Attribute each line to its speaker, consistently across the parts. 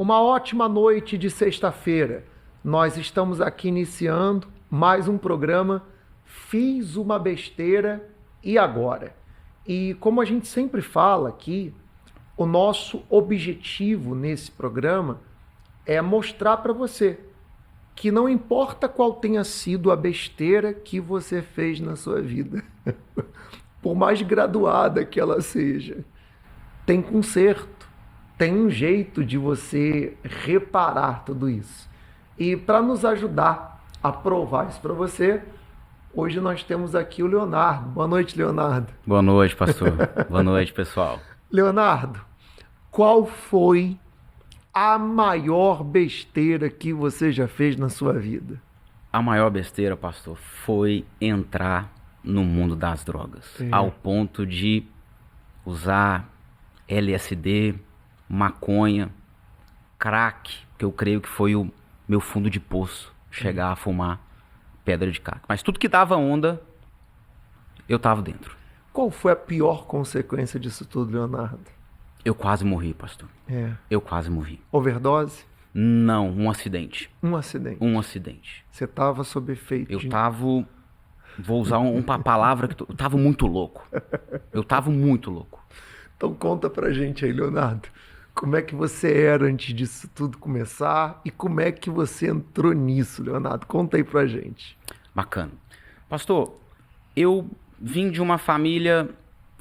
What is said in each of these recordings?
Speaker 1: Uma ótima noite de sexta-feira. Nós estamos aqui iniciando mais um programa Fiz uma Besteira e Agora. E como a gente sempre fala aqui, o nosso objetivo nesse programa é mostrar para você que não importa qual tenha sido a besteira que você fez na sua vida, por mais graduada que ela seja, tem conserto, tem um jeito de você reparar tudo isso. E para nos ajudar a provar isso para você, hoje nós temos aqui o Leonardo. Boa noite, Leonardo.
Speaker 2: Boa noite, pastor. Boa noite, pessoal.
Speaker 1: Leonardo, qual foi a maior besteira que você já fez na sua vida?
Speaker 2: A maior besteira, pastor, foi entrar no mundo das drogas, ao ponto de usar LSD, maconha, crack, que eu creio que foi o meu fundo de poço, chegar a fumar pedra de crack. Mas tudo que dava onda, eu tava dentro.
Speaker 1: Qual foi a pior consequência disso tudo, Leonardo?
Speaker 2: Eu quase morri, pastor. Eu quase morri.
Speaker 1: Overdose?
Speaker 2: Não, um acidente.
Speaker 1: Um acidente?
Speaker 2: Um acidente.
Speaker 1: Você estava sob efeito
Speaker 2: Eu tava... Vou usar uma palavra que... Eu tava muito louco. Eu tava muito louco.
Speaker 1: Então conta pra gente aí, Leonardo. Como é que você era antes disso tudo começar e como é que você entrou nisso, Leonardo? Conta aí pra gente.
Speaker 2: Bacana. Pastor, eu vim de uma família,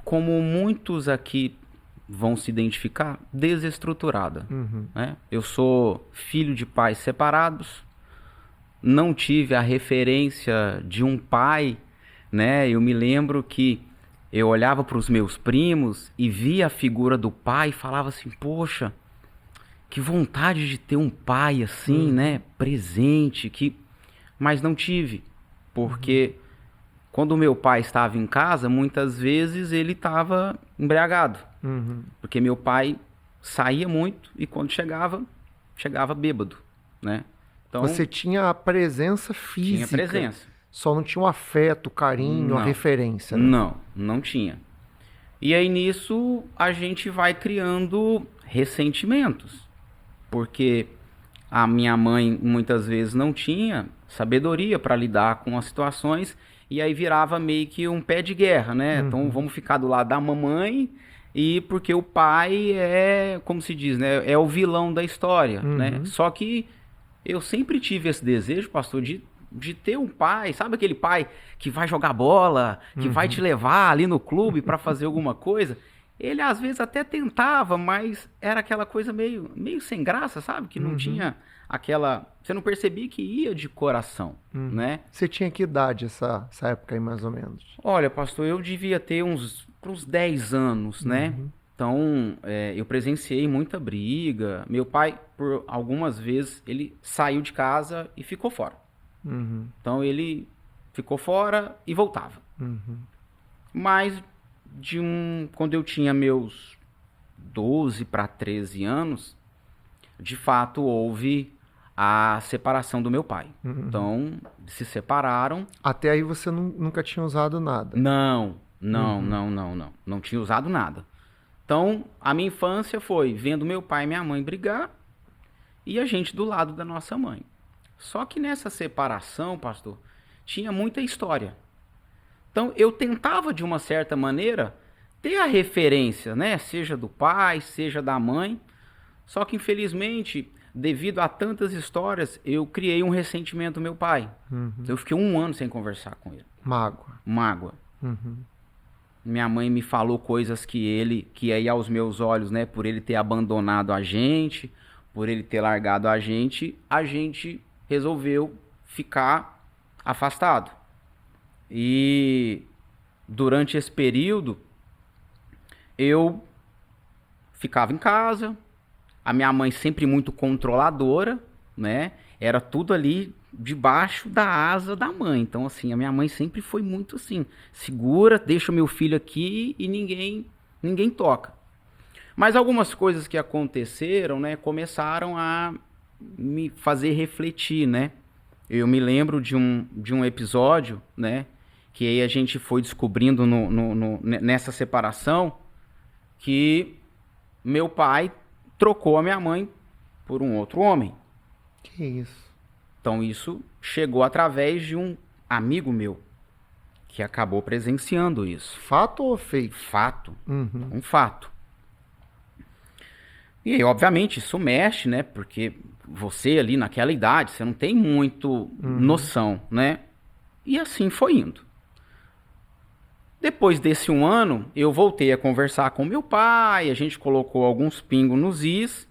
Speaker 2: como muitos aqui vão se identificar, desestruturada. Né? Eu sou filho de pais separados, não tive a referência de um pai, né? Eu me lembro que eu olhava para os meus primos e via a figura do pai e falava assim, poxa, que vontade de ter um pai assim, né? Presente, mas não tive, porque quando o meu pai estava em casa, muitas vezes ele estava embriagado, porque meu pai saía muito e quando chegava bêbado, né? Então,
Speaker 1: você tinha a presença física.
Speaker 2: tinha presença.
Speaker 1: Só não tinha o afeto, o carinho, a referência, né?
Speaker 2: Não tinha. E aí nisso a gente vai criando ressentimentos, porque a minha mãe muitas vezes não tinha sabedoria para lidar com as situações e aí virava meio que um pé de guerra, né? Então vamos ficar do lado da mamãe e porque o pai é, como se diz, né? É o vilão da história, né? Só que eu sempre tive esse desejo, pastor, de ter um pai, sabe aquele pai que vai jogar bola, que vai te levar ali no clube para fazer alguma coisa? Ele às vezes até tentava, mas era aquela coisa meio sem graça, sabe? Que não tinha aquela... Você não percebia que ia de coração, né?
Speaker 1: Você tinha que idade essa época aí, mais ou menos?
Speaker 2: Olha, pastor, eu devia ter uns 10 anos, né? Então, eu presenciei muita briga. Meu pai, por algumas vezes, ele saiu de casa e ficou fora. Então, ele ficou fora e voltava. Mas, quando eu tinha meus 12 para 13 anos, de fato, houve a separação do meu pai. Então, se separaram.
Speaker 1: Até aí você nunca tinha usado nada?
Speaker 2: Não tinha usado nada. Então, a minha infância foi vendo meu pai e minha mãe brigar e a gente do lado da nossa mãe. Só que nessa separação, pastor, tinha muita história. Então, eu tentava, de uma certa maneira, ter a referência, né? Seja do pai, seja da mãe. Só que, infelizmente, devido a tantas histórias, eu criei um ressentimento do meu pai. Eu fiquei 1 ano sem conversar com ele. Mágoa. Minha mãe me falou coisas que aí aos meus olhos, né, por ele ter abandonado a gente, por ele ter largado a gente resolveu ficar afastado. E durante esse período, eu ficava em casa, a minha mãe sempre muito controladora, né, era tudo ali debaixo da asa da mãe. Então, assim, a minha mãe sempre foi muito assim, segura, deixa o meu filho aqui e ninguém toca. Mas algumas coisas que aconteceram, né, começaram a me fazer refletir, né? Eu me lembro de um episódio, né, que aí a gente foi descobrindo nessa separação que meu pai trocou a minha mãe por um outro homem.
Speaker 1: Que isso?
Speaker 2: Então isso chegou através de um amigo meu que acabou presenciando isso.
Speaker 1: Fato ou fake?
Speaker 2: Fato.
Speaker 1: Uhum.
Speaker 2: Um fato. E aí, obviamente, isso mexe, né? Porque você ali naquela idade, você não tem muito noção, né? E assim foi indo. Depois desse um ano, eu voltei a conversar com meu pai, a gente colocou alguns pingos nos is,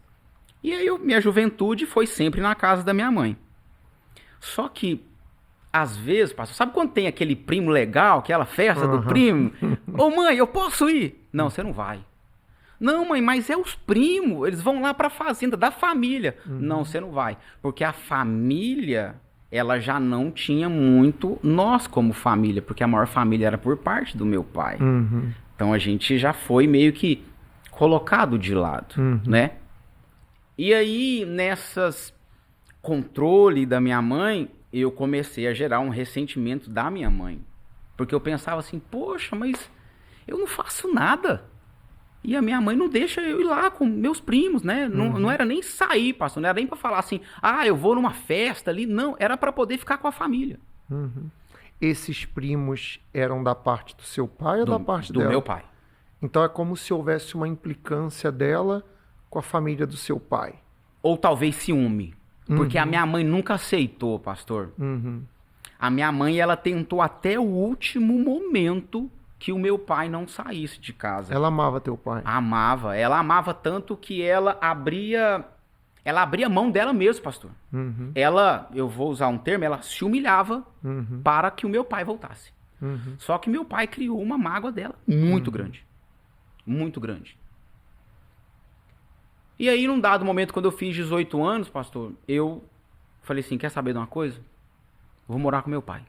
Speaker 2: e aí minha juventude foi sempre na casa da minha mãe. Só que, às vezes, pastor, sabe quando tem aquele primo legal, aquela festa do primo? Ô mãe, eu posso ir? Não, você não vai. Não, mãe, mas é os primos, eles vão lá pra fazenda da família. Não, você não vai. Porque a família, ela já não tinha muito nós como família, porque a maior família era por parte do meu pai. Então a gente já foi meio que colocado de lado, né? E aí, nessas controle da minha mãe, eu comecei a gerar um ressentimento da minha mãe. Porque eu pensava assim, poxa, mas eu não faço nada. E a minha mãe não deixa eu ir lá com meus primos, né? Não era nem sair, pastor. Não era nem pra falar assim, eu vou numa festa ali. Não, era pra poder ficar com a família.
Speaker 1: Esses primos eram da parte do seu pai ou da parte
Speaker 2: do
Speaker 1: dela?
Speaker 2: meu pai.
Speaker 1: Então é como se houvesse uma implicância dela com a família do seu pai.
Speaker 2: Ou talvez ciúme. Porque a minha mãe nunca aceitou, pastor. A minha mãe, ela tentou até o último momento que o meu pai não saísse de casa.
Speaker 1: Ela amava teu pai?
Speaker 2: Amava. Ela amava tanto que ela abria mão dela mesmo, pastor. Ela, eu vou usar um termo, ela se humilhava para que o meu pai voltasse. Só que meu pai criou uma mágoa dela muito grande. Muito grande. E aí, num dado momento, quando eu fiz 18 anos, pastor, eu falei assim, quer saber de uma coisa? Vou morar com meu pai.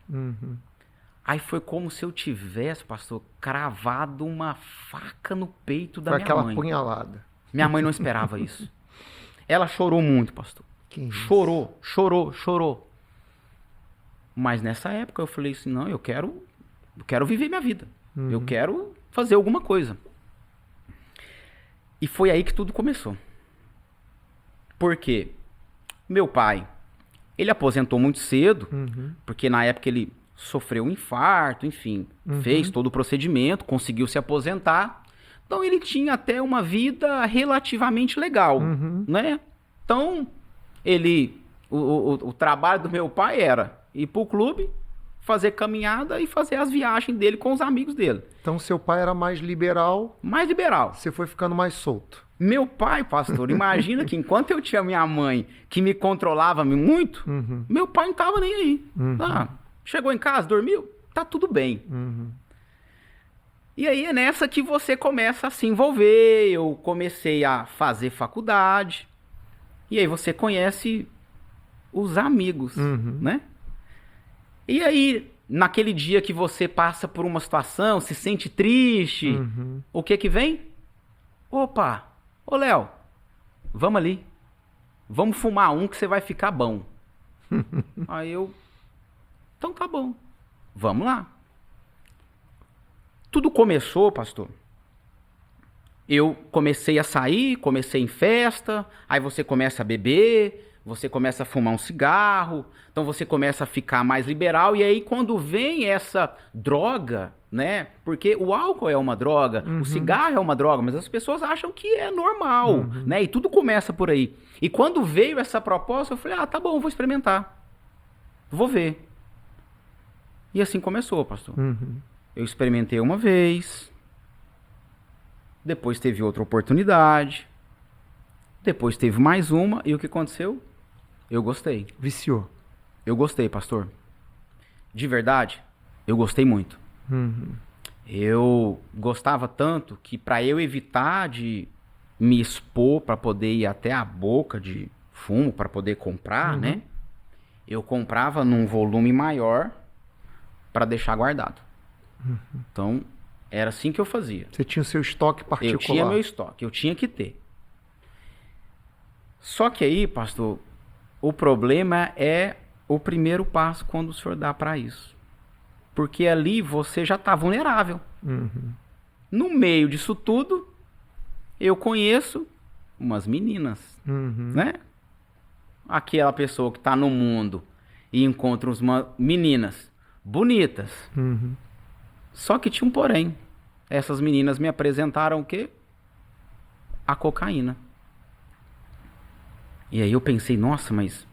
Speaker 2: Aí foi como se eu tivesse, pastor, cravado uma faca no peito da minha mãe.
Speaker 1: Foi aquela punhalada.
Speaker 2: Minha mãe não esperava isso. Ela chorou muito, pastor. Chorou. Mas nessa época eu falei assim, não, eu quero viver minha vida. Eu quero fazer alguma coisa. E foi aí que tudo começou. Por quê? Meu pai, ele aposentou muito cedo, porque na época ele sofreu um infarto, enfim, fez todo o procedimento, conseguiu se aposentar. Então ele tinha até uma vida relativamente legal, né? Então, o trabalho do meu pai era ir pro clube, fazer caminhada e fazer as viagens dele com os amigos dele.
Speaker 1: Então seu pai era mais liberal.
Speaker 2: Mais liberal.
Speaker 1: Você foi ficando mais solto.
Speaker 2: Meu pai, pastor, imagina que enquanto eu tinha minha mãe que me controlava muito, meu pai não tava nem aí. Chegou em casa, dormiu, tá tudo bem. E aí é nessa que você começa a se envolver. Eu comecei a fazer faculdade. E aí você conhece os amigos, né? E aí, naquele dia que você passa por uma situação, se sente triste, o que vem? Opa, ô Léo, vamos ali. Vamos fumar um que você vai ficar bom. Aí eu, então tá bom, vamos lá. Tudo começou, pastor. Eu comecei a sair, comecei em festa, aí você começa a beber, você começa a fumar um cigarro, então você começa a ficar mais liberal, e aí quando vem essa droga, né, porque o álcool é uma droga, o cigarro é uma droga, mas as pessoas acham que é normal, né, e tudo começa por aí. E quando veio essa proposta, eu falei, tá bom, vou experimentar, vou ver. E assim começou, pastor. Eu experimentei uma vez, depois teve outra oportunidade, depois teve mais uma, e o que aconteceu? Eu gostei.
Speaker 1: Viciou.
Speaker 2: Eu gostei, pastor. De verdade, eu gostei muito. Eu gostava tanto que para eu evitar de me expor para poder ir até a boca de fumo, para poder comprar, né? Eu comprava num volume maior para deixar guardado. Então, era assim que eu fazia.
Speaker 1: Você tinha o seu estoque particular.
Speaker 2: Eu tinha meu estoque, eu tinha que ter. Só que aí, pastor, o problema é o primeiro passo quando o senhor dá para isso. Porque ali você já está vulnerável. No meio disso tudo, eu conheço umas meninas, né? aquela pessoa que tá no mundo e encontra meninas bonitas.
Speaker 1: Uhum.
Speaker 2: Só que tinha um porém. Essas meninas me apresentaram o quê? A cocaína. E aí eu pensei, nossa, mas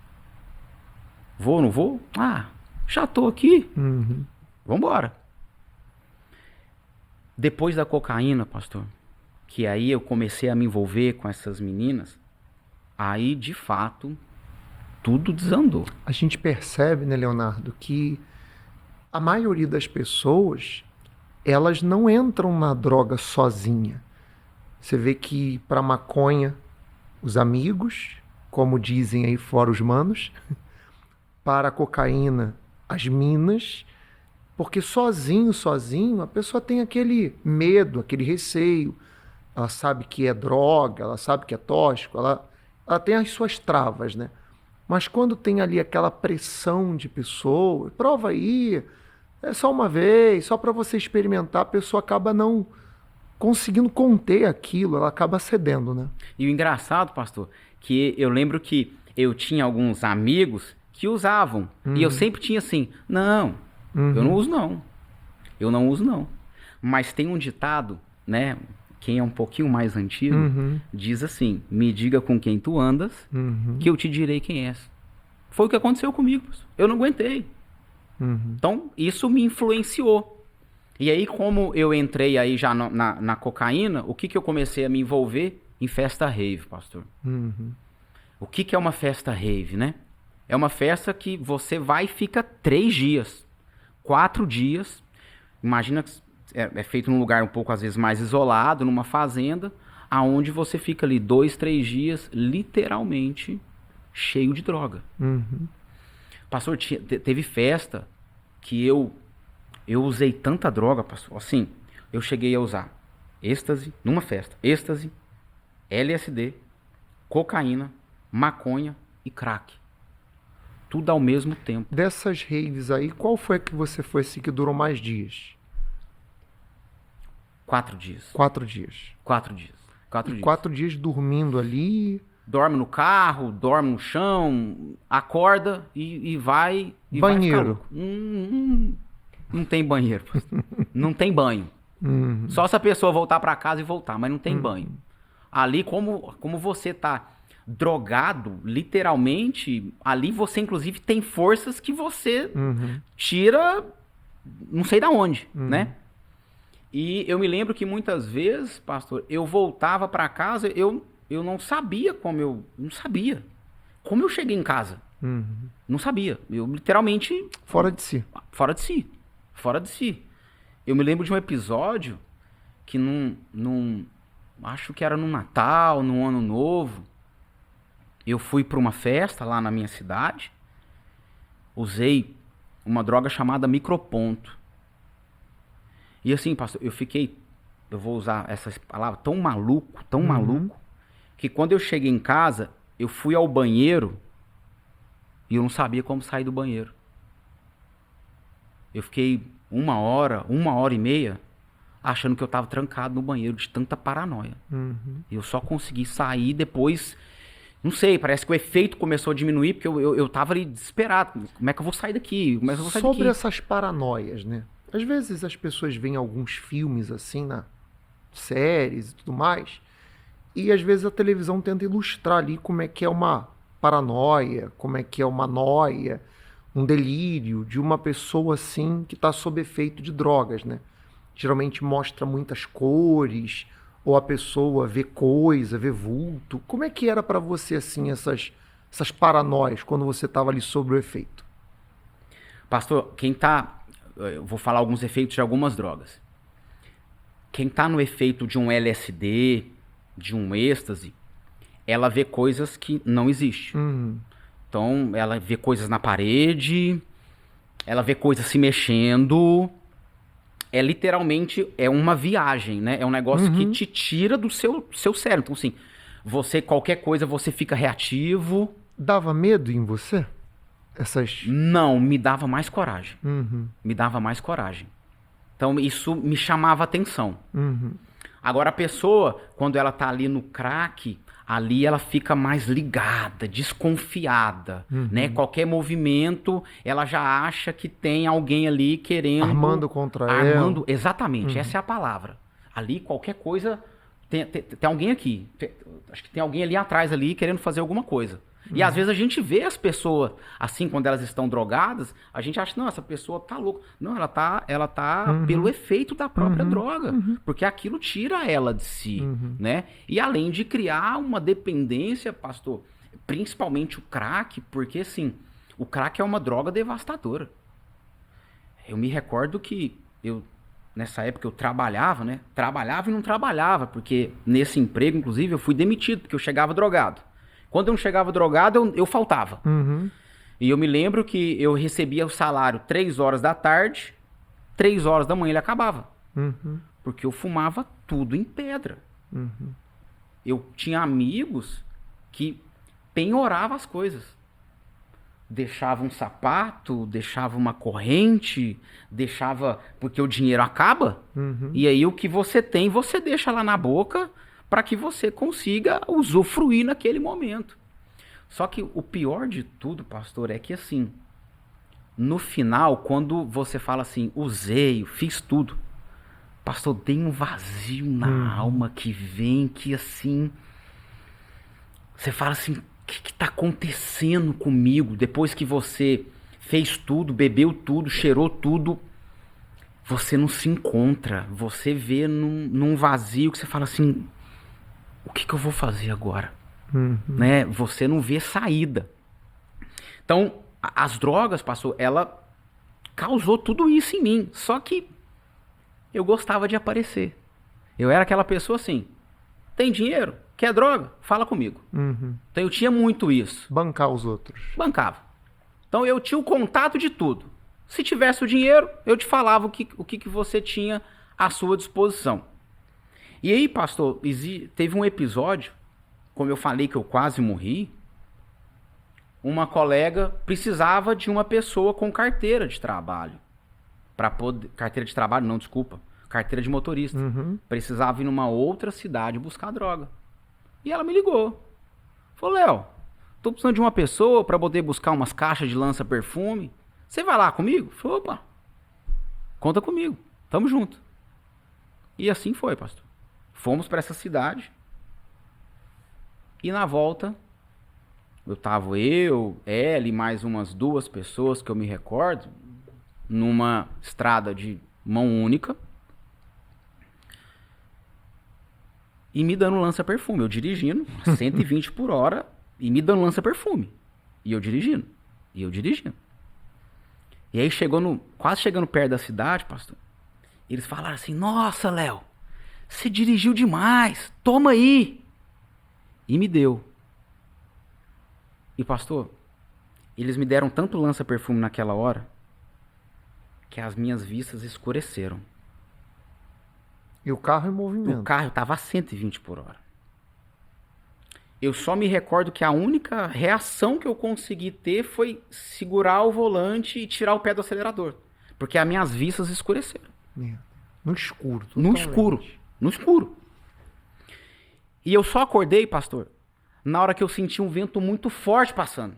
Speaker 2: vou ou não vou? Ah, já tô aqui.
Speaker 1: Uhum.
Speaker 2: Vambora. Depois da cocaína, pastor, que aí eu comecei a me envolver com essas meninas, aí de fato tudo desandou.
Speaker 1: A gente percebe, né, Leonardo, que a maioria das pessoas, elas não entram na droga sozinha. Você vê que para maconha, os amigos, como dizem aí fora os manos, para a cocaína, as minas, porque sozinho, a pessoa tem aquele medo, aquele receio, ela sabe que é droga, ela sabe que é tóxico, ela tem as suas travas, né? Mas quando tem ali aquela pressão de pessoa, prova aí, é só uma vez, só para você experimentar, a pessoa acaba não conseguindo conter aquilo, ela acaba cedendo, né?
Speaker 2: E o engraçado, pastor, que eu lembro que eu tinha alguns amigos que usavam. E eu sempre tinha assim, não, eu não uso não. Eu não uso não. Mas tem um ditado, né? Quem é um pouquinho mais antigo, diz assim, me diga com quem tu andas, que eu te direi quem és. Foi o que aconteceu comigo, pastor. Eu não aguentei. Então, isso me influenciou. E aí, como eu entrei aí já na cocaína, o que eu comecei a me envolver? Em festa rave, pastor. O que é uma festa rave, né? É uma festa que você vai e fica 3 dias, 4 dias. Imagina que é feito num lugar um pouco, às vezes, mais isolado, numa fazenda, aonde você fica ali 2, 3 dias, literalmente, cheio de droga. Pastor, teve festa que eu usei tanta droga, pastor, assim, eu cheguei a usar êxtase, numa festa, êxtase, LSD, cocaína, maconha e crack. Tudo ao mesmo tempo.
Speaker 1: Dessas raves aí, qual foi a que você foi assim que durou mais dias?
Speaker 2: 4 dias.
Speaker 1: 4 dias.
Speaker 2: 4 dias. 4 dias.
Speaker 1: 4 dias dormindo ali.
Speaker 2: Dorme no carro, dorme no chão, acorda e vai. E
Speaker 1: banheiro.
Speaker 2: Vai não tem banheiro. Não tem banho. Só se a pessoa voltar para casa e voltar, mas não tem banho. Ali, como você tá drogado, literalmente, ali você inclusive tem forças que você tira não sei da onde, né? E eu me lembro que muitas vezes, pastor, eu voltava para casa, eu não sabia não sabia como eu cheguei em casa. Não sabia. Eu literalmente
Speaker 1: fora de si.
Speaker 2: Fora de si. Fora de si. Eu me lembro de um episódio que acho que era no Natal, no Ano Novo. Eu fui para uma festa lá na minha cidade. Usei uma droga chamada microponto. E assim, pastor, eu vou usar essas palavras, tão maluco, que quando eu cheguei em casa, eu fui ao banheiro e eu não sabia como sair do banheiro. Eu fiquei 1 hora e meia, achando que eu tava trancado no banheiro de tanta paranoia. Eu só consegui sair depois, não sei, parece que o efeito começou a diminuir, porque eu tava ali desesperado. Como é que eu vou sair daqui? Como é que eu vou sair daqui?
Speaker 1: Sobre essas paranoias, né? Às vezes as pessoas veem alguns filmes assim, séries e tudo mais, e às vezes a televisão tenta ilustrar ali como é que é uma paranoia, como é que é uma noia, um delírio de uma pessoa assim que está sob efeito de drogas, né? Geralmente mostra muitas cores, ou a pessoa vê coisa, vê vulto. Como é que era para você assim essas paranoias quando você estava ali sob o efeito?
Speaker 2: Pastor, eu vou falar alguns efeitos de algumas drogas. Quem tá no efeito de um LSD, de um êxtase, ela vê coisas que não existem. Então, ela vê coisas na parede, ela vê coisas se mexendo. É literalmente uma viagem, né? É um negócio que te tira do seu cérebro. Então, assim, qualquer coisa, você fica reativo.
Speaker 1: Dava medo em você?
Speaker 2: Não, me dava mais coragem. Me dava mais coragem. Então, isso me chamava atenção. Agora a pessoa, quando ela tá ali no crack, ali ela fica mais ligada, desconfiada, né? Qualquer movimento, ela já acha que tem alguém ali querendo...
Speaker 1: Armando contra ela.
Speaker 2: Exatamente, essa é a palavra. Ali, qualquer coisa, tem alguém aqui. Acho que tem alguém ali atrás ali querendo fazer alguma coisa. E às vezes a gente vê as pessoas, assim, quando elas estão drogadas, a gente acha, não, essa pessoa tá louca. Não, ela tá pelo efeito da própria droga. Porque aquilo tira ela de si, né? E além de criar uma dependência, pastor, principalmente o crack, porque, assim, o crack é uma droga devastadora. Eu me recordo que nessa época eu trabalhava, né? Trabalhava e não trabalhava, porque nesse emprego, inclusive, eu fui demitido, porque eu chegava drogado. Quando eu não chegava drogado, eu faltava. E eu me lembro que eu recebia o salário 3 horas da tarde, 3 horas da manhã ele acabava. Porque eu fumava tudo em pedra. Eu tinha amigos que penhoravam as coisas. Deixava um sapato, deixava uma corrente, deixava... Porque o dinheiro acaba. E aí o que você tem, você deixa lá na boca... para que você consiga usufruir naquele momento. Só que o pior de tudo, pastor, é que assim, no final, quando você fala assim, usei, fiz tudo, pastor, tem um vazio na alma que vem, que assim, você fala assim, o que está acontecendo comigo? Depois que você fez tudo, bebeu tudo, cheirou tudo, você não se encontra, você vê num vazio que você fala assim, o que eu vou fazer agora? Né? Você não vê saída. Então, as drogas, pastor, ela causou tudo isso em mim. Só que eu gostava de aparecer. Eu era aquela pessoa assim, tem dinheiro? Quer droga? Fala comigo. Então eu tinha muito isso.
Speaker 1: Bancar os outros.
Speaker 2: Bancava. Então eu tinha o contato de tudo. Se tivesse o dinheiro, eu te falava o que você tinha à sua disposição. E aí, pastor, teve um episódio, como eu falei que eu quase morri, uma colega precisava de uma pessoa com carteira de trabalho. Carteira de trabalho, não, desculpa. Carteira de motorista. Precisava ir numa outra cidade buscar droga. E ela me ligou. Falou, Léo, tô precisando de uma pessoa para poder buscar umas caixas de lança-perfume. Você vai lá comigo? Falei, opa, conta comigo, tamo junto. E assim foi, pastor. Fomos para essa cidade. E na volta, ela e mais umas 2 pessoas que eu me recordo, numa estrada de mão única. E me dando lança-perfume. Eu dirigindo, 120 por hora, e me dando lança-perfume. E eu dirigindo. E aí quase chegando perto da cidade, pastor, eles falaram assim, nossa, Léo, você dirigiu demais, toma aí. E me deu. E pastor, eles me deram tanto lança-perfume naquela hora, que as minhas vistas escureceram.
Speaker 1: E o carro em movimento.
Speaker 2: O carro estava a 120 por hora. Eu só me recordo que a única reação que eu consegui ter foi segurar o volante e tirar o pé do acelerador. Porque as minhas vistas escureceram.
Speaker 1: No escuro.
Speaker 2: No escuro. E eu só acordei, pastor, na hora que eu senti um vento muito forte passando.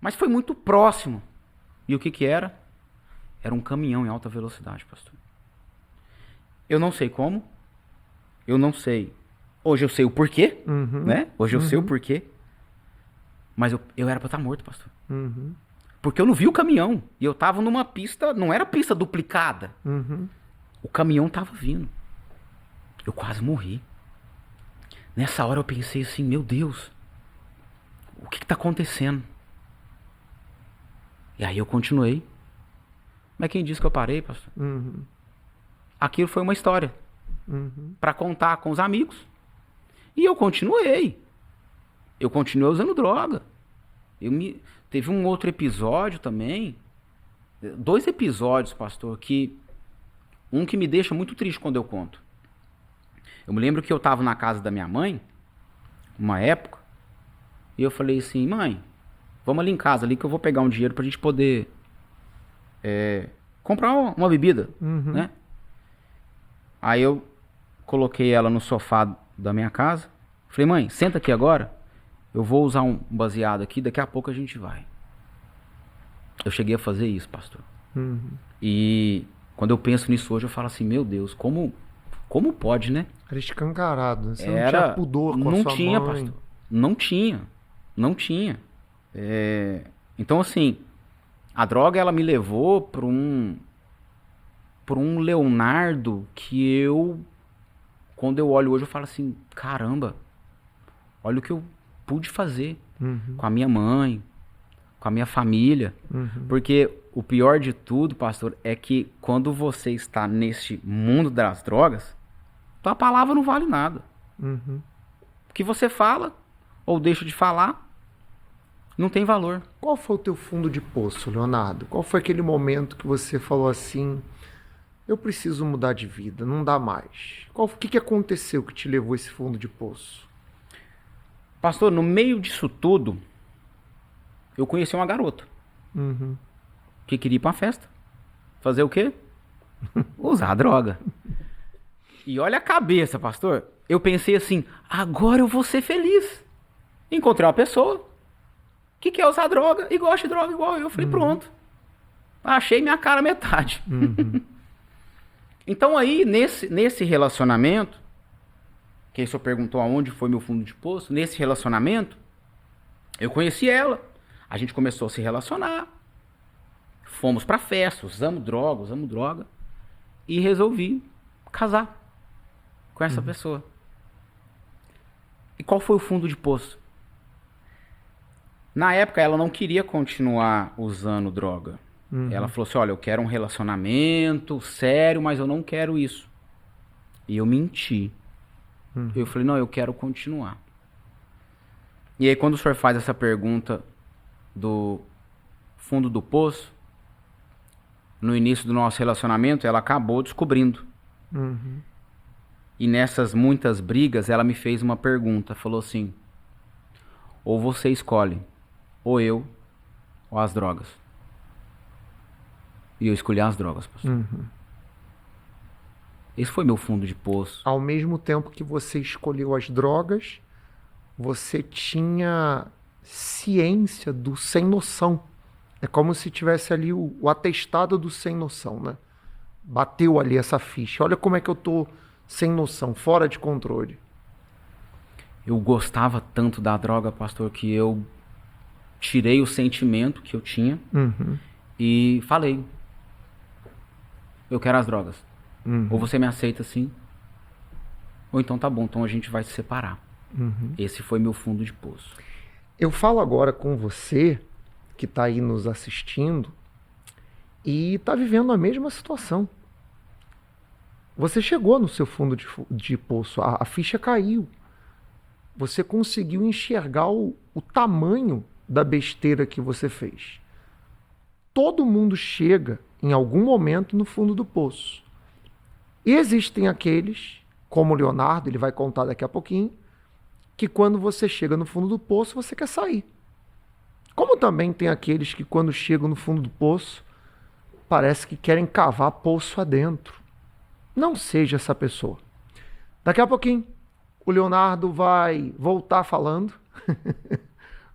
Speaker 2: Mas foi muito próximo. E o que era? Era um caminhão em alta velocidade, pastor. Eu não sei como. Eu não sei. Hoje eu sei o porquê, né? Hoje eu sei o porquê. Mas eu era pra estar morto, pastor. Porque eu não vi o caminhão. E eu tava numa pista, não era pista duplicada. O caminhão tava vindo. Eu quase morri. Nessa hora eu pensei assim, meu Deus, o que tá acontecendo? E aí eu continuei. Mas quem disse que eu parei, pastor? Aquilo foi uma história. Pra contar com os amigos. E eu continuei. Eu continuei usando droga. Teve um outro episódio também. 2 episódios, pastor, um que me deixa muito triste quando eu conto. Eu me lembro que eu estava na casa da minha mãe, uma época, e eu falei assim, mãe, vamos ali em casa ali que eu vou pegar um dinheiro pra gente poder comprar uma bebida, né? Aí eu coloquei ela no sofá da minha casa. Falei, mãe, senta aqui agora. Eu vou usar um baseado aqui, daqui a pouco a gente vai. Eu cheguei a fazer isso, pastor. E quando eu penso nisso hoje, eu falo assim, meu Deus, como pode, né?
Speaker 1: Era escancarado, né? Você não tinha pudor com a sua
Speaker 2: tinha,
Speaker 1: mãe.
Speaker 2: pastor. Não tinha. Então, assim, a droga, ela me levou para um Leonardo que quando eu olho hoje, eu falo assim, caramba, olha o que eu pude fazer com a minha mãe, com a minha família. Porque o pior de tudo, pastor, é que quando você está neste mundo das drogas, tua palavra não vale nada. O que você fala ou deixa de falar não tem valor.
Speaker 1: Qual foi o teu fundo de poço, Leonardo? Qual foi aquele momento que você falou assim, eu preciso mudar de vida, não dá mais? O que aconteceu que te levou a esse fundo de poço?
Speaker 2: Pastor, no meio disso tudo, eu conheci uma garota que queria ir pra uma festa. Fazer o quê? Usar droga. E olha a cabeça, pastor. Eu pensei assim, agora eu vou ser feliz. Encontrei uma pessoa que quer usar droga e gosta de droga igual eu. Falei, pronto. Achei minha cara metade. Então aí, nesse relacionamento, que o senhor perguntou aonde foi meu fundo de poço, nesse relacionamento, eu conheci ela. A gente começou a se relacionar. Fomos pra festa, usamos droga. E resolvi casar com essa pessoa. E qual foi o fundo de poço? Na época, ela não queria continuar usando droga. Ela falou assim, olha, eu quero um relacionamento sério, mas eu não quero isso. E eu menti. Eu falei, não, eu quero continuar. E aí, quando o senhor faz essa pergunta do fundo do poço, no início do nosso relacionamento, ela acabou descobrindo. E nessas muitas brigas, ela me fez uma pergunta. Falou assim, ou você escolhe, ou eu, ou as drogas. E eu escolhi as drogas, pastor. Esse foi meu fundo de poço.
Speaker 1: Ao mesmo tempo que você escolheu as drogas, você tinha ciência do sem noção. É como se tivesse ali o atestado do sem noção, né? Bateu ali essa ficha. Olha como é que eu tô sem noção, fora de controle.
Speaker 2: Eu gostava tanto da droga, pastor, que eu tirei o sentimento que eu tinha e falei, eu quero as drogas. Ou você me aceita assim, ou então tá bom, então a gente vai se separar. Esse foi meu fundo de poço.
Speaker 1: Eu falo agora com você, que está aí nos assistindo, e está vivendo a mesma situação. Você chegou no seu fundo de poço, a ficha caiu. Você conseguiu enxergar o tamanho da besteira que você fez. Todo mundo chega, em algum momento, no fundo do poço. E existem aqueles, como o Leonardo, ele vai contar daqui a pouquinho, que quando você chega no fundo do poço, você quer sair. Como também tem aqueles que quando chegam no fundo do poço, parece que querem cavar poço adentro. Não seja essa pessoa. Daqui a pouquinho, o Leonardo vai voltar falando.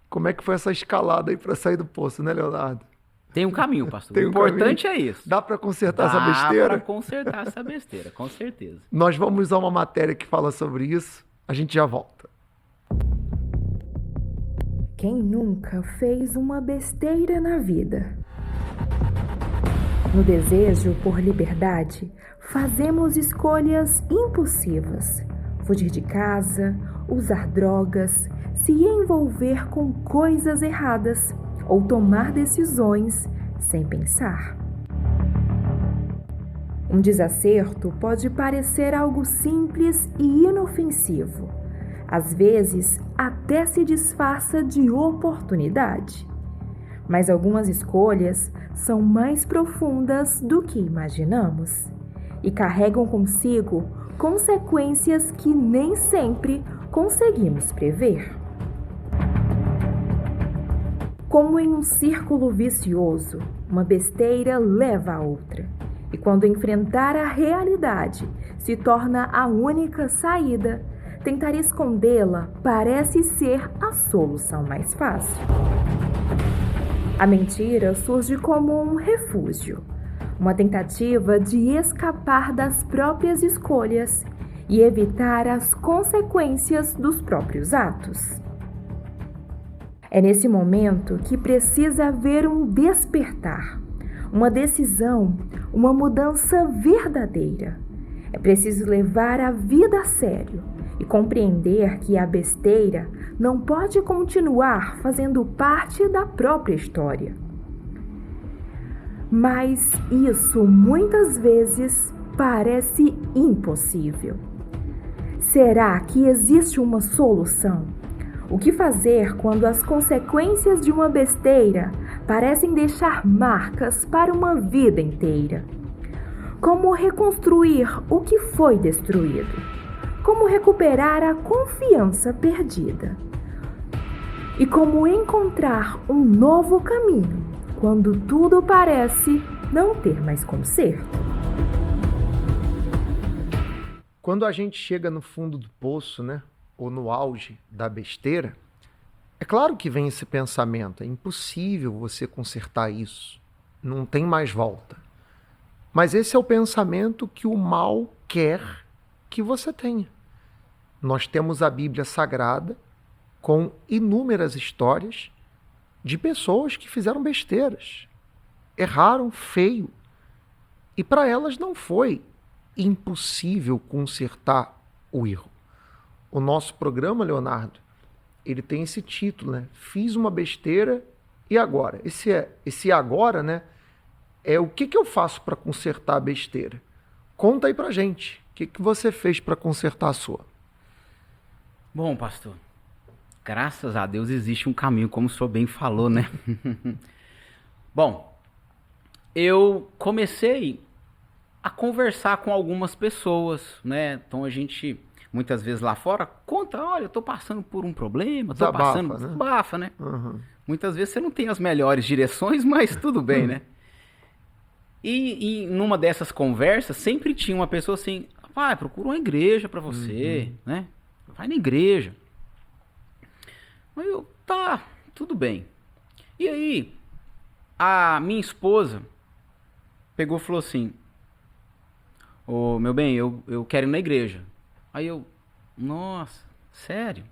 Speaker 1: Como é que foi essa escalada aí para sair do poço, né, Leonardo?
Speaker 2: Tem um caminho, pastor.
Speaker 1: Tem
Speaker 2: O
Speaker 1: um
Speaker 2: importante
Speaker 1: caminho.
Speaker 2: é isso.
Speaker 1: Dá para consertar essa besteira?
Speaker 2: Dá para consertar essa besteira, com certeza.
Speaker 1: Nós vamos usar uma matéria que fala sobre isso. A gente já volta.
Speaker 3: Quem nunca fez uma besteira na vida? No desejo por liberdade, fazemos escolhas impulsivas. Fugir de casa, usar drogas, se envolver com coisas erradas ou tomar decisões sem pensar. Um desacerto pode parecer algo simples e inofensivo. Às vezes, até se disfarça de oportunidade. Mas algumas escolhas são mais profundas do que imaginamos e carregam consigo consequências que nem sempre conseguimos prever. Como em um círculo vicioso, uma besteira leva a outra. E E quando enfrentar a realidade se torna a única saída, tentar escondê-la parece ser a solução mais fácil. A mentira surge como um refúgio, uma tentativa de escapar das próprias escolhas e evitar as consequências dos próprios atos. É nesse momento que precisa haver um despertar, uma decisão, uma mudança verdadeira. É preciso levar a vida a sério e compreender que a besteira não pode continuar fazendo parte da própria história. Mas isso muitas vezes parece impossível. Será que existe uma solução? O que fazer quando as consequências de uma besteira parecem deixar marcas para uma vida inteira? Como reconstruir o que foi destruído? Como recuperar a confiança perdida? E como encontrar um novo caminho quando tudo parece não ter mais conserto?
Speaker 1: Quando a gente chega no fundo do poço, né? Ou no auge da besteira, é claro que vem esse pensamento, é impossível você consertar isso, não tem mais volta. Mas esse é o pensamento que o mal quer que você tenha. Nós temos a Bíblia Sagrada com inúmeras histórias de pessoas que fizeram besteiras, erraram feio, e para elas não foi impossível consertar o erro. O nosso programa, Leonardo, ele tem esse título, né? Fiz uma besteira e agora? Esse agora, né? É o que eu faço para consertar a besteira? Conta aí pra gente. O que você fez para consertar a sua?
Speaker 2: Bom, pastor, graças a Deus existe um caminho, como o senhor bem falou, né? Bom, eu comecei a conversar com algumas pessoas, né? Então a gente... Muitas vezes lá fora, conta, olha, eu tô passando por um problema, desabafa, né?
Speaker 1: Uhum.
Speaker 2: Muitas vezes você não tem as melhores direções, mas tudo bem, né? E numa dessas conversas, sempre tinha uma pessoa assim, pai, procura uma igreja pra você, né? Vai na igreja. Mas eu, tá, tudo bem. E aí, a minha esposa pegou e falou assim, ô, meu bem, eu quero ir na igreja. Aí eu, nossa, sério?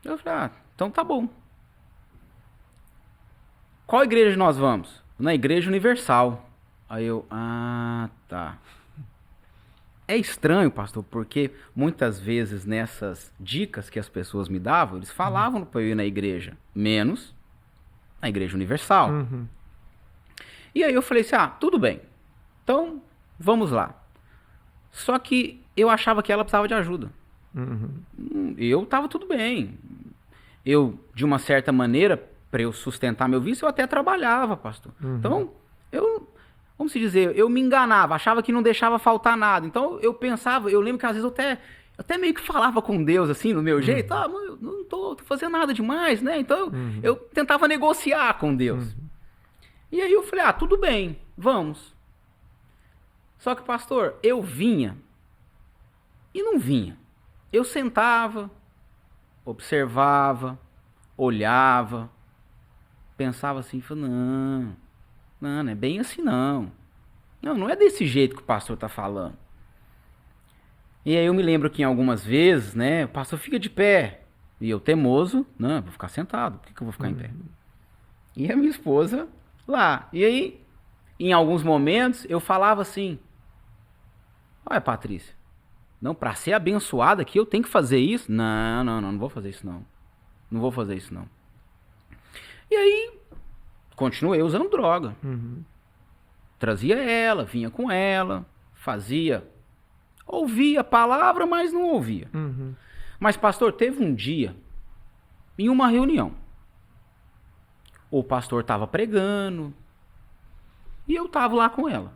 Speaker 2: Eu falei, então tá bom. Qual igreja nós vamos? Na Igreja Universal. Aí eu, tá. É estranho, pastor, porque muitas vezes nessas dicas que as pessoas me davam, eles falavam para eu ir na igreja, menos na Igreja Universal.
Speaker 1: Uhum.
Speaker 2: E aí eu falei assim, tudo bem. Então, vamos lá. Só que eu achava que ela precisava de ajuda.
Speaker 1: Uhum.
Speaker 2: Eu tava tudo bem. Eu, de uma certa maneira, para eu sustentar meu vício, eu até trabalhava, pastor.
Speaker 1: Uhum.
Speaker 2: Então, vamos dizer, eu me enganava, achava que não deixava faltar nada. Então, eu pensava, eu lembro que às vezes eu até meio que falava com Deus, assim, no meu jeito. Mas eu não tô fazendo nada demais, né? Então, eu tentava negociar com Deus. E aí eu falei, tudo bem, vamos. Só que, pastor, eu vinha e não vinha. Eu sentava, observava, olhava, pensava assim, não é bem assim não. Não é desse jeito que o pastor tá falando. E aí eu me lembro que em algumas vezes, né, o pastor fica de pé. E eu teimoso, não, vou ficar sentado, por que eu vou ficar em pé? E a minha esposa lá. E aí, em alguns momentos, eu falava assim, olha, Patrícia, não, para ser abençoada aqui eu tenho que fazer isso? Não vou fazer isso não. Não vou fazer isso não. E aí, continuei usando droga. Trazia ela, vinha com ela, fazia, ouvia a palavra, mas não ouvia. Mas, pastor, teve um dia, em uma reunião, o pastor estava pregando e eu estava lá com ela.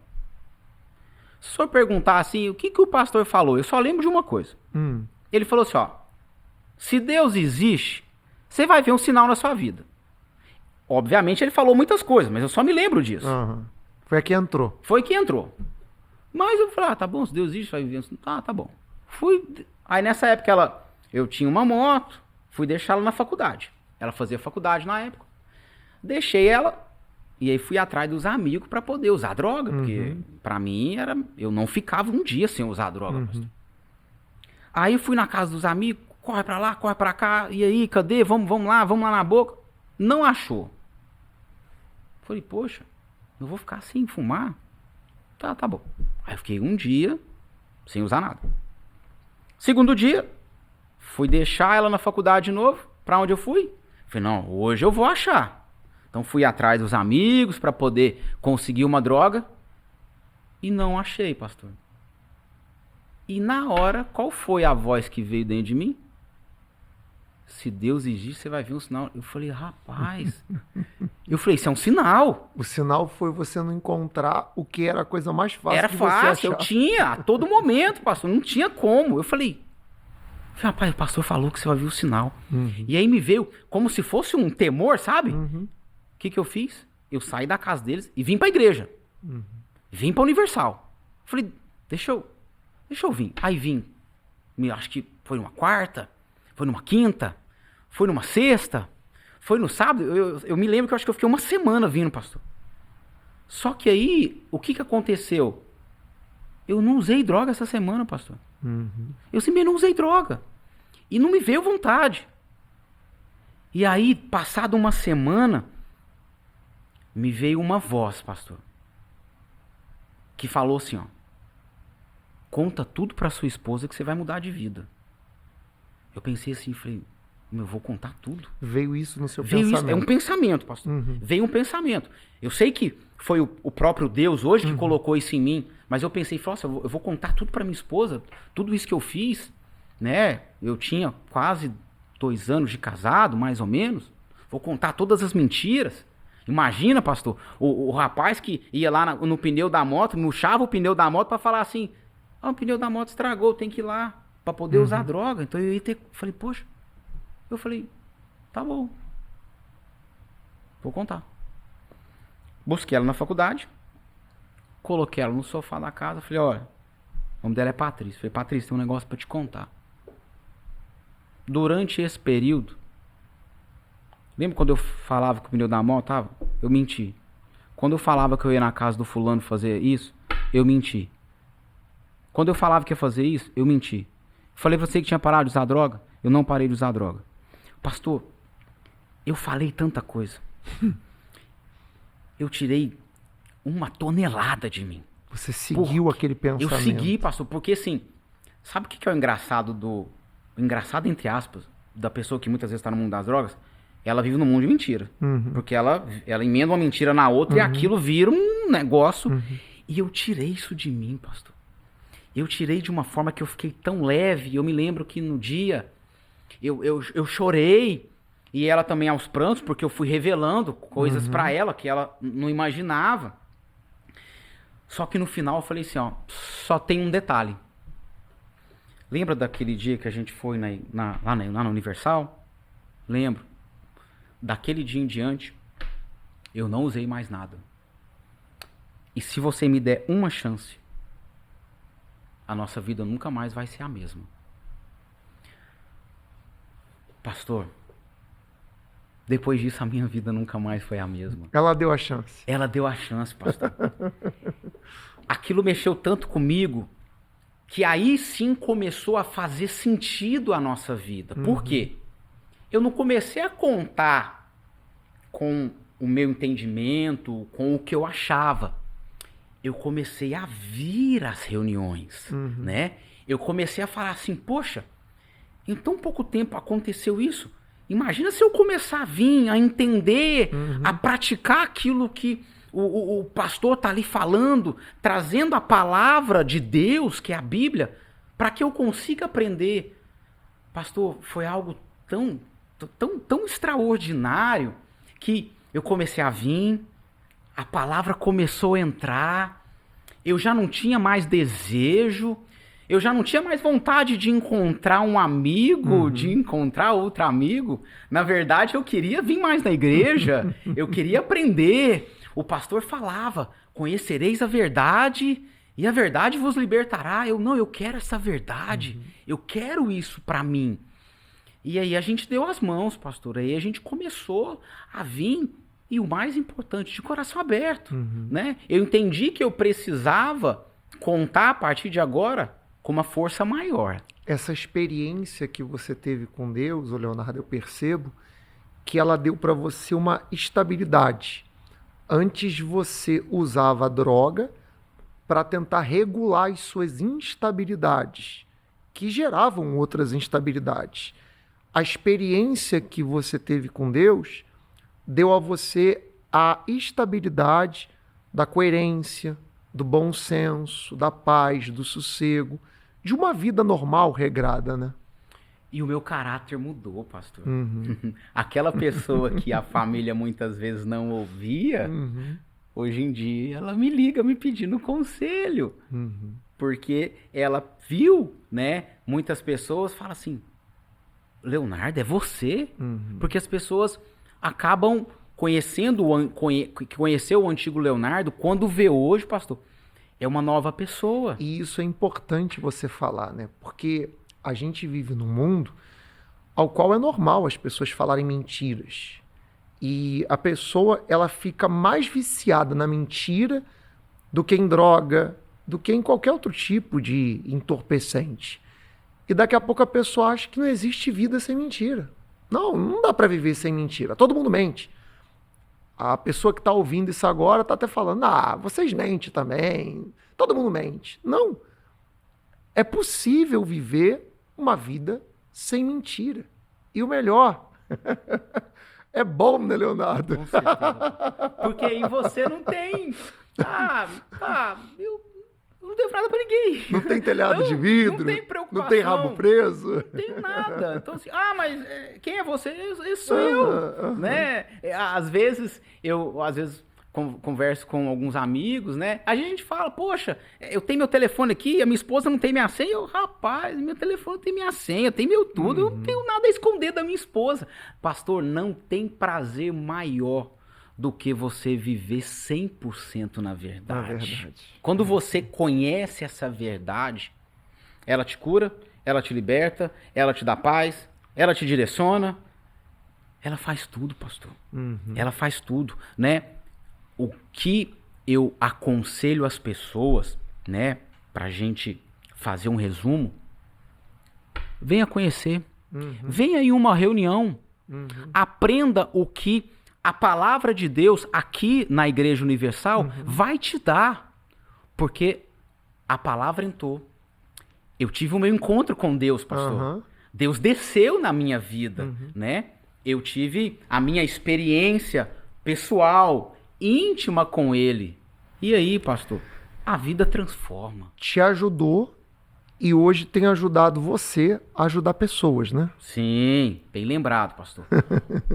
Speaker 2: Se o senhor perguntar assim, o que o pastor falou? Eu só lembro de uma coisa. Ele falou assim, se Deus existe, você vai ver um sinal na sua vida. Obviamente ele falou muitas coisas, mas eu só me lembro disso.
Speaker 1: Foi a que entrou.
Speaker 2: Foi que entrou. Mas eu falei, tá bom, se Deus existe, vai viver. Tá bom. Fui. Aí nessa época eu tinha uma moto, fui deixar ela na faculdade. Ela fazia faculdade na época. Deixei ela e aí fui atrás dos amigos pra poder usar droga, porque pra mim eu não ficava um dia sem usar droga. Aí eu fui na casa dos amigos, corre pra lá, corre pra cá, e aí, cadê? Vamos lá na boca. Não achou. Falei, poxa, eu vou ficar sem fumar? Tá bom. Aí eu fiquei um dia sem usar nada. Segundo dia, fui deixar ela na faculdade de novo. Pra onde eu fui? Falei, não, hoje eu vou achar. Então fui atrás dos amigos pra poder conseguir uma droga. E não achei, pastor. E na hora, qual foi a voz que veio dentro de mim? Se Deus existe, você vai ver um sinal. Eu falei, rapaz. Isso é um sinal.
Speaker 1: O sinal foi você não encontrar o que era a coisa mais fácil
Speaker 2: Era
Speaker 1: de
Speaker 2: fácil,
Speaker 1: você
Speaker 2: eu
Speaker 1: achar.
Speaker 2: tinha, a todo momento, pastor. Não tinha como. Eu falei, rapaz, o pastor falou que você vai ver o sinal. E aí me veio como se fosse um temor, sabe? O que eu fiz? Eu saí da casa deles e vim pra igreja. Vim pra Universal. Falei, deixa eu vir. Aí vim. Acho que foi numa quarta, foi numa quinta, foi numa sexta, foi no sábado. Eu me lembro que eu acho que eu fiquei uma semana vindo, pastor. Só que aí, o que aconteceu? Eu não usei droga essa semana, pastor. Eu simplesmente não usei droga. E não me veio vontade. E aí, passada uma semana, me veio uma voz, pastor, que falou assim, ó, conta tudo pra sua esposa que você vai mudar de vida. Eu pensei assim, falei, eu vou contar tudo.
Speaker 1: Veio isso no seu
Speaker 2: Veio
Speaker 1: pensamento.
Speaker 2: isso, é um pensamento, pastor. Veio um pensamento. Eu sei que foi o próprio Deus hoje que colocou isso em mim, mas eu pensei, nossa, eu vou contar tudo pra minha esposa, tudo isso que eu fiz, né? Eu tinha quase 2 anos de casado, mais ou menos. Vou contar todas as mentiras. Imagina, pastor, o rapaz que ia lá no pneu da moto, murchava o pneu da moto pra falar assim, o pneu da moto estragou, tem que ir lá pra poder usar droga. Então eu ia ter... Falei, poxa. Eu falei, tá bom. Vou contar. Busquei ela na faculdade. Coloquei ela no sofá da casa. Falei, olha, o nome dela é Patrícia. Falei, Patrícia, tem um negócio pra te contar. Durante esse período, lembra quando eu falava que o pneu da moto tava? Eu menti. Quando eu falava que eu ia na casa do fulano fazer isso, eu menti. Quando eu falava que ia fazer isso, eu menti. Falei pra você que tinha parado de usar droga? Eu não parei de usar droga. Pastor, eu falei tanta coisa. Eu tirei 1 tonelada de mim.
Speaker 1: Você seguiu aquele pensamento.
Speaker 2: Eu segui, pastor, porque assim, sabe o que é o engraçado engraçado entre aspas, da pessoa que muitas vezes está no mundo das drogas? Ela vive no mundo de mentira. Porque ela emenda uma mentira na outra e aquilo vira um negócio. E eu tirei isso de mim, pastor. Eu tirei de uma forma que eu fiquei tão leve. Eu me lembro que no dia eu chorei. E ela também aos prantos, porque eu fui revelando coisas pra ela que ela não imaginava. Só que no final eu falei assim, ó, só tem um detalhe. Lembra daquele dia que a gente foi lá na Universal? Lembro. Daquele dia em diante, eu não usei mais nada. E se você me der uma chance, a nossa vida nunca mais vai ser a mesma. Pastor, depois disso a minha vida nunca mais foi a mesma.
Speaker 1: Ela deu a chance.
Speaker 2: Ela deu a chance, pastor. Aquilo mexeu tanto comigo que aí sim começou a fazer sentido a nossa vida. Por quê? Eu não comecei a contar com o meu entendimento, com o que eu achava. Eu comecei a vir às reuniões, né? Eu comecei a falar assim, poxa, em tão pouco tempo aconteceu isso. Imagina se eu começar a vir, a entender, a praticar aquilo que o pastor está ali falando, trazendo a palavra de Deus, que é a Bíblia, para que eu consiga aprender. Pastor, foi algo tão extraordinário que eu comecei a vir, a palavra começou a entrar, eu já não tinha mais desejo, eu já não tinha mais vontade de encontrar um amigo, de encontrar outro amigo. Na verdade, eu queria vir mais na igreja, eu queria aprender. O pastor falava conhecereis a verdade e a verdade vos libertará. Eu quero essa verdade. Eu quero isso para mim. E aí a gente deu as mãos, pastor. Aí a gente começou a vir, e o mais importante, de coração aberto, né? Eu entendi que eu precisava contar a partir de agora com uma força maior.
Speaker 1: Essa experiência que você teve com Deus, ô Leonardo, eu percebo que ela deu para você uma estabilidade. Antes você usava a droga para tentar regular as suas instabilidades, que geravam outras instabilidades. A experiência que você teve com Deus deu a você a estabilidade da coerência, do bom senso, da paz, do sossego, de uma vida normal, regrada, né?
Speaker 2: E o meu caráter mudou, pastor. Aquela pessoa que a família muitas vezes não ouvia, hoje em dia ela me liga me pedindo conselho. Porque ela viu, né? Muitas pessoas falam assim, Leonardo, é você? Porque as pessoas acabam conhecer o antigo Leonardo, quando vê hoje, pastor, é uma nova pessoa.
Speaker 1: E isso é importante você falar, né? Porque a gente vive num mundo ao qual é normal as pessoas falarem mentiras. E a pessoa, ela fica mais viciada na mentira do que em droga, do que em qualquer outro tipo de entorpecente. E daqui a pouco a pessoa acha que não existe vida sem mentira. Não dá para viver sem mentira. Todo mundo mente. A pessoa que está ouvindo isso agora está até falando, vocês mentem também. Todo mundo mente. Não. É possível viver uma vida sem mentira. E o melhor, é bom, né, Leonardo?
Speaker 2: Com certeza. Porque aí você não tem... eu não devo nada pra ninguém.
Speaker 1: Não tem telhado de vidro.
Speaker 2: Não tem preocupação.
Speaker 1: Não tem rabo preso.
Speaker 2: Não tenho nada. Então assim, mas quem é você? Esse sou eu, né? Às vezes converso com alguns amigos, né? A gente fala, poxa, eu tenho meu telefone aqui, a minha esposa não tem minha senha. Rapaz, meu telefone tem minha senha, tem meu tudo. Eu não tenho nada a esconder da minha esposa. Pastor, não tem prazer maior do que você viver 100% na verdade. Quando você conhece essa verdade, ela te cura, ela te liberta, ela te dá paz, ela te direciona, ela faz tudo, pastor. Ela faz tudo, né? O que eu aconselho as pessoas, né, pra gente fazer um resumo, venha conhecer, venha em uma reunião, aprenda o que a palavra de Deus aqui na Igreja Universal vai te dar. Porque a palavra entrou. Eu tive o meu encontro com Deus, pastor. Deus desceu na minha vida, né? Eu tive a minha experiência pessoal, íntima com Ele. E aí, pastor, a vida transforma.
Speaker 1: Te ajudou e hoje tem ajudado você a ajudar pessoas, né?
Speaker 2: Sim, bem lembrado, pastor.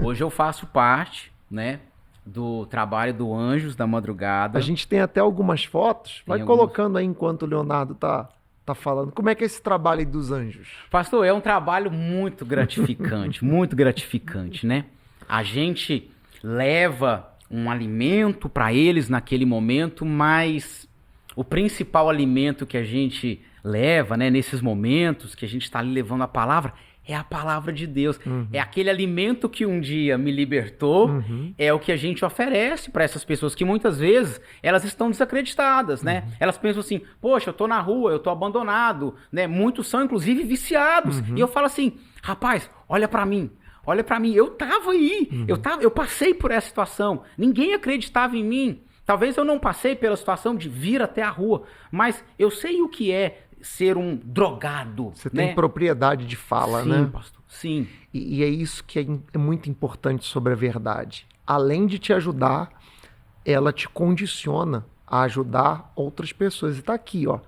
Speaker 2: Hoje eu faço parte, né, do trabalho do Anjos da Madrugada.
Speaker 1: A gente tem até algumas fotos. Vai colocando aí enquanto o Leonardo tá falando. Como é que é esse trabalho aí dos Anjos?
Speaker 2: Pastor, é um trabalho muito gratificante, muito gratificante, né? A gente leva um alimento para eles naquele momento, mas o principal alimento que a gente leva, né, nesses momentos que a gente está ali levando a palavra, é a palavra de Deus. É aquele alimento que um dia me libertou, é o que a gente oferece para essas pessoas que muitas vezes elas estão desacreditadas, né? Elas pensam assim, poxa, eu tô na rua, eu tô abandonado, né? Muitos são, inclusive, viciados. E eu falo assim, rapaz, olha para mim, eu tava aí, eu passei por essa situação, ninguém acreditava em mim. Talvez eu não passei pela situação de vir até a rua, mas eu sei o que é ser um drogado.
Speaker 1: Você tem propriedade de fala,
Speaker 2: sim,
Speaker 1: né?
Speaker 2: Sim, pastor, sim.
Speaker 1: E é isso que é muito importante sobre a verdade. Além de te ajudar, ela te condiciona a ajudar outras pessoas. E tá aqui, ó.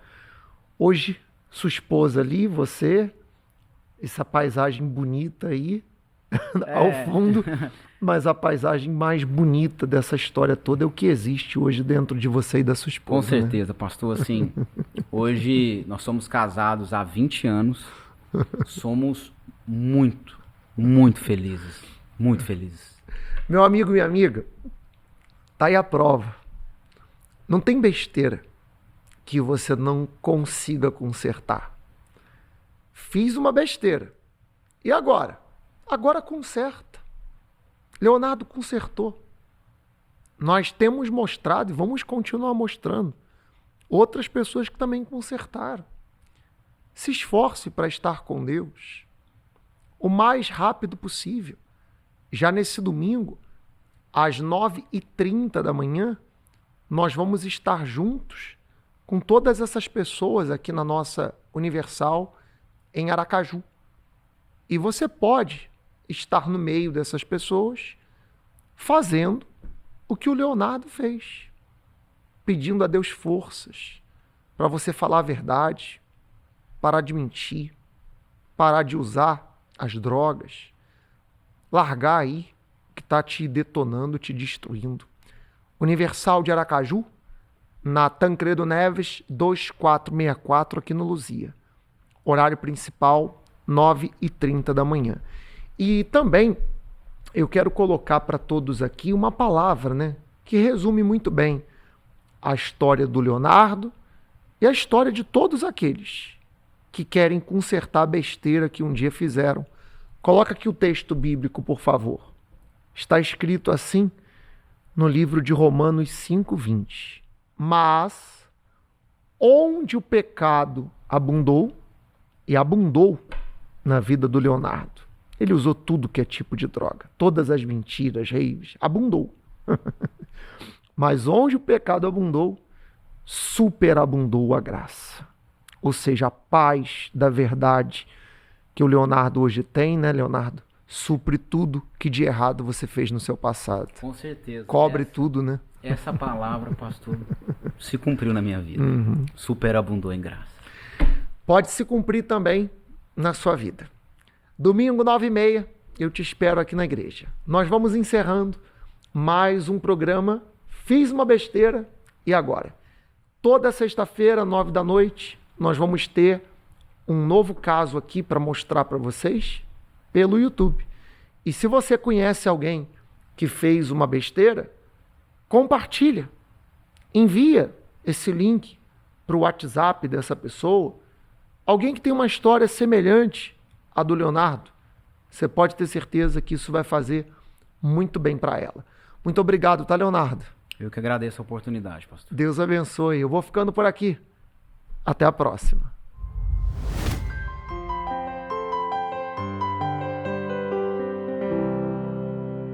Speaker 1: Hoje, sua esposa ali, você, essa paisagem bonita aí, ao fundo, mas a paisagem mais bonita dessa história toda é o que existe hoje dentro de você e da sua esposa.
Speaker 2: Com certeza, né? Pastor, assim, hoje nós somos casados há 20 anos, somos muito, muito felizes, muito felizes.
Speaker 1: Meu amigo e minha amiga, tá aí a prova. Não tem besteira que você não consiga consertar. Fiz uma besteira. E agora? Agora conserta. Leonardo consertou. Nós temos mostrado e vamos continuar mostrando outras pessoas que também consertaram. Se esforce para estar com Deus o mais rápido possível. Já nesse domingo, às 9h30 da manhã, nós vamos estar juntos com todas essas pessoas aqui na nossa Universal em Aracaju. E você pode estar no meio dessas pessoas fazendo o que o Leonardo fez, pedindo a Deus forças para você falar a verdade, parar de mentir, parar de usar as drogas, largar aí o que está te detonando, te destruindo. Universal de Aracaju, na Tancredo Neves 2464, aqui no Luzia. Horário principal, 9h30 da manhã. E também eu quero colocar para todos aqui uma palavra, né, que resume muito bem a história do Leonardo e a história de todos aqueles que querem consertar a besteira que um dia fizeram. Coloca aqui o texto bíblico, por favor. Está escrito assim no livro de Romanos 5:20. Mas onde o pecado abundou, e abundou na vida do Leonardo, ele usou tudo que é tipo de droga, todas as mentiras, raves, abundou. Mas onde o pecado abundou, superabundou a graça. Ou seja, a paz da verdade que o Leonardo hoje tem, né, Leonardo? Supre tudo que de errado você fez no seu passado.
Speaker 2: Com certeza.
Speaker 1: Cobre tudo, né?
Speaker 2: Essa palavra, pastor, se cumpriu na minha vida. Superabundou em graça.
Speaker 1: Pode se cumprir também na sua vida. Domingo, 9h30, eu te espero aqui na igreja. Nós vamos encerrando mais um programa Fiz uma Besteira e Agora. Toda sexta-feira, 9 da noite, nós vamos ter um novo caso aqui para mostrar para vocês pelo YouTube. E se você conhece alguém que fez uma besteira, compartilha. Envia esse link para o WhatsApp dessa pessoa. Alguém que tem uma história semelhante à do Leonardo. Você pode ter certeza que isso vai fazer muito bem para ela. Muito obrigado, tá, Leonardo?
Speaker 2: Eu que agradeço a oportunidade, pastor.
Speaker 1: Deus abençoe. Eu vou ficando por aqui. Até a próxima.